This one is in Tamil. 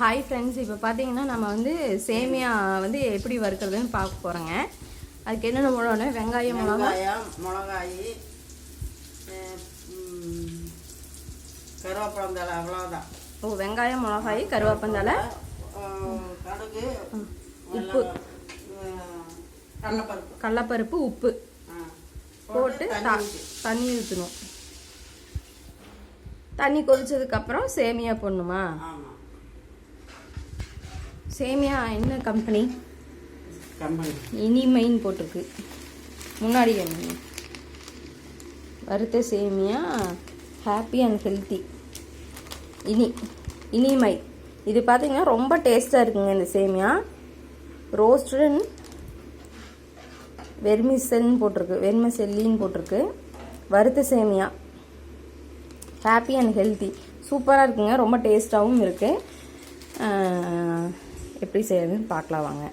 ஹாய் ஃப்ரெண்ட்ஸ், இப்போ பார்த்தீங்கன்னா நம்ம வந்து சேமியா வந்து எப்படி வறுக்கிறதுன்னு பார்க்க போகிறோங்க. அதுக்கு என்னென்ன போடணும்னா வெங்காயம், மிளகாய், கருவேப்பந்தலை, அவ்வளோதான். ஓ, வெங்காயம், மிளகாய், கருவேப்பந்தலை, கடுகு, உப்பு, கடலப்பருப்பு, உப்பு போட்டு தண்ணி ஊற்றணும். தண்ணி கொதிச்சதுக்கப்புறம் சேமியா போடணுமா? சேமியா என்ன கம்பெனி? இனிமைன்னு போட்டிருக்கு முன்னாடி. வறுத்த சேமியா ஹாப்பி அண்ட் ஹெல்த்தி. இனிமை. இது பார்த்தீங்கன்னா ரொம்ப டேஸ்ட்டாக இருக்குங்க. இந்த சேமியா ரோஸ்டன் வெர்மிசெல்லின்னு போட்டிருக்கு. வறுத்த சேமியா ஹாப்பி அண்ட் ஹெல்த்தி சூப்பராக இருக்குங்க. ரொம்ப டேஸ்ட்டாகவும் இருக்குது. எப்படி செய்யறதுன்னு பார்க்கலாம் வாங்க.